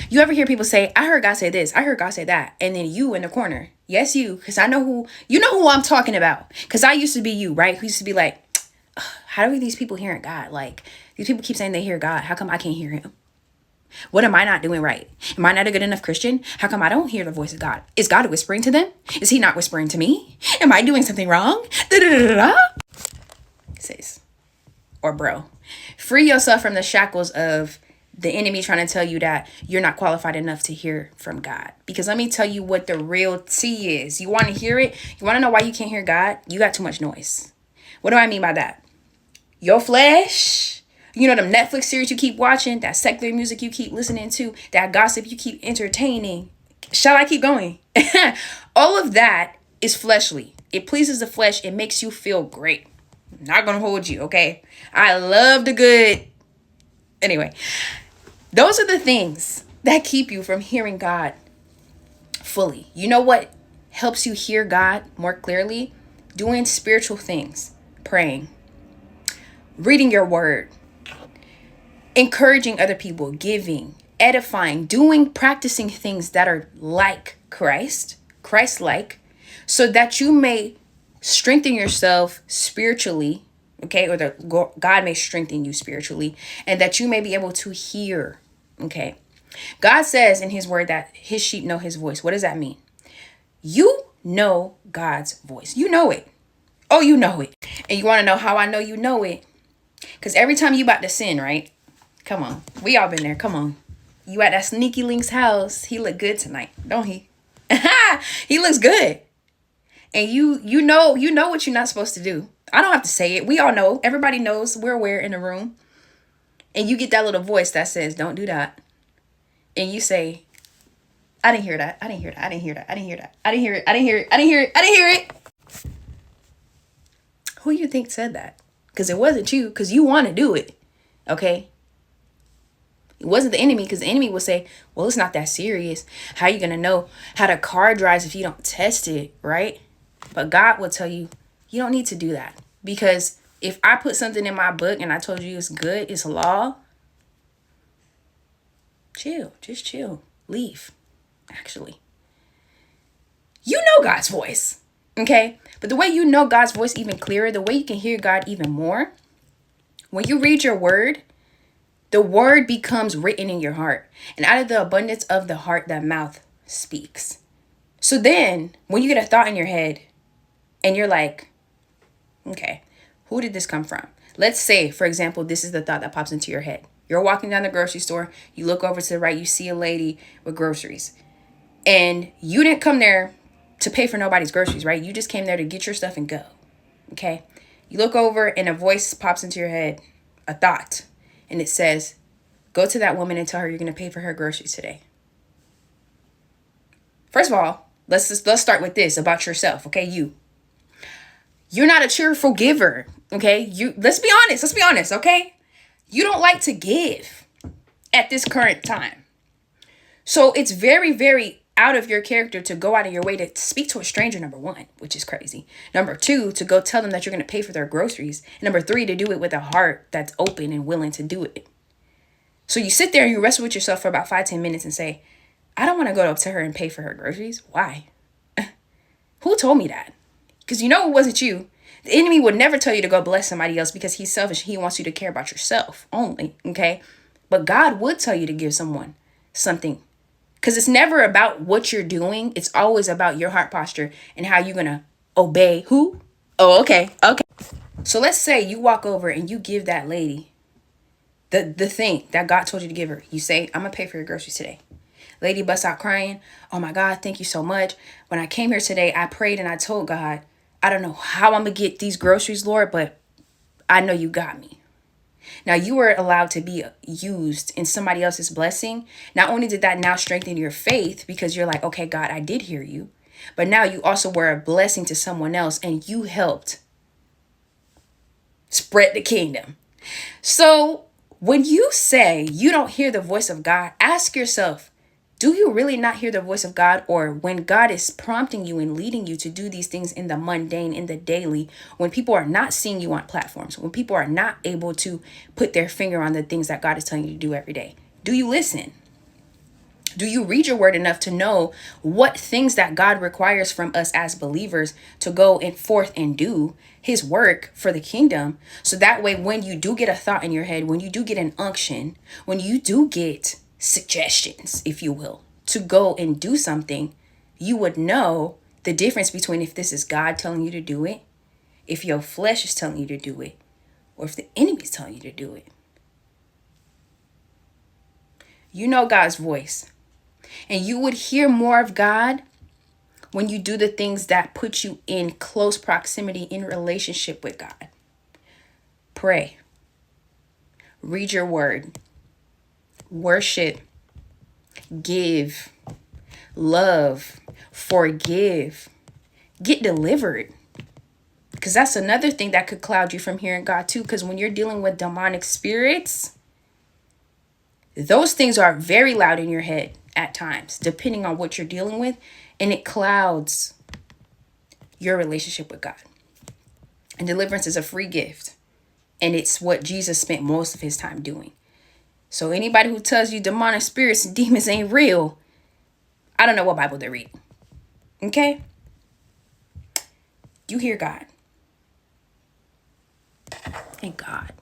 You ever hear people say, I heard God say this, I heard God say that, and then you in the corner. Yes, you, because I know who I'm talking about. Because I used to be you, right? Who used to be like, how are these people hearing God? Like, these people keep saying they hear God. How come I can't hear him? What am I not doing right? Am I not a good enough Christian? How come I don't hear the voice of God? Is God whispering to them? Is he not whispering to me? Am I doing something wrong? Da-da-da-da-da. Sis, or bro, free yourself from the shackles of the enemy trying to tell you that you're not qualified enough to hear from God. Because let me tell you what the real tea is. You want to hear it? You want to know why you can't hear God? You got too much noise. What do I mean by that? Your flesh, you know, them Netflix series you keep watching, that secular music you keep listening to, that gossip you keep entertaining. Shall I keep going? All of that is fleshly. It pleases the flesh. It makes you feel great. I'm not going to hold you, okay? I love the good. Anyway, those are the things that keep you from hearing God fully. You know what helps you hear God more clearly? Doing spiritual things, praying, reading your word, encouraging other people, giving, edifying, practicing things that are like Christ-like, so that you may strengthen yourself spiritually, okay? Or God may strengthen you spiritually, and that you may be able to hear, okay? God says in his word that his sheep know his voice. What does that mean? You know God's voice. You know it. Oh, you know it. And you want to know how I know you know it? Because every time you about to sin, right? Come on. We all been there. Come on. You at that sneaky link's house. He look good tonight, don't he? He looks good. And you know what you're not supposed to do. I don't have to say it. We all know. Everybody knows. We're aware in the room. And you get that little voice that says, don't do that. And you say, I didn't hear that. I didn't hear that. I didn't hear that. I didn't hear that. I didn't hear it. I didn't hear it. I didn't hear it. I didn't hear it. Who you think said that? Because it wasn't you. Because you want to do it. Okay? It wasn't the enemy, because the enemy will say, well, it's not that serious. How are you going to know how the car drives if you don't test it, right? But God will tell you, you don't need to do that. Because if I put something in my book and I told you it's good, it's law, chill, just chill, leave, actually. You know God's voice, okay? But the way you know God's voice even clearer, the way you can hear God even more, when you read your word, the word becomes written in your heart. And out of the abundance of the heart, that mouth speaks. So then when you get a thought in your head and you're like, okay, who did this come from? Let's say, for example, this is the thought that pops into your head. You're walking down the grocery store. You look over to the right. You see a lady with groceries. And you didn't come there to pay for nobody's groceries, right? You just came there to get your stuff and go. Okay? You look over and a voice pops into your head, a thought. And it says, go to that woman and tell her you're going to pay for her groceries today. First of all, let's start with this about yourself, okay? You're not a cheerful giver, okay? Let's be honest, okay? You don't like to give at this current time. So it's very, very out of your character to go out of your way to speak to a stranger, number one, which is crazy. Number two, to go tell them that you're going to pay for their groceries. And number three, to do it with a heart that's open and willing to do it. So you sit there and you wrestle with yourself for about 5-10 minutes and say, I don't want to go up to her and pay for her groceries. Why? Who told me that? Because you know it wasn't you. The enemy would never tell you to go bless somebody else because he's selfish. He wants you to care about yourself only, okay? But God would tell you to give someone something. Because it's never about what you're doing. It's always about your heart posture and how you're going to obey who? Oh, okay. So let's say you walk over and you give that lady the thing that God told you to give her. You say, I'm going to pay for your groceries today. Lady busts out crying. Oh my God, thank you so much. When I came here today, I prayed and I told God, I don't know how I'm going to get these groceries, Lord, but I know you got me. Now, you were allowed to be used in somebody else's blessing. Not only did that now strengthen your faith because you're like, okay, God, I did hear you. But now you also were a blessing to someone else and you helped spread the kingdom. So when you say you don't hear the voice of God, ask yourself, do you really not hear the voice of God? Or when God is prompting you and leading you to do these things in the mundane, in the daily, when people are not seeing you on platforms, when people are not able to put their finger on the things that God is telling you to do every day, do you listen? Do you read your word enough to know what things that God requires from us as believers to go and forth and do his work for the kingdom? So that way, when you do get a thought in your head, when you do get an unction, when you do get suggestions, if you will, to go and do something, you would know the difference between if this is God telling you to do it, if your flesh is telling you to do it, or if the enemy is telling you to do it. You know God's voice. And you would hear more of God when you do the things that put you in close proximity in relationship with God. Pray. Read your word. Worship. Give. Love. Forgive. Get delivered. Because that's another thing that could cloud you from hearing God too. Because when you're dealing with demonic spirits, those things are very loud in your head at times, depending on what you're dealing with, and it clouds your relationship with God. And deliverance is a free gift, and it's what Jesus spent most of his time doing. So anybody who tells you demonic spirits and demons ain't real, I don't know what Bible they're reading. Okay? You hear God. Thank God.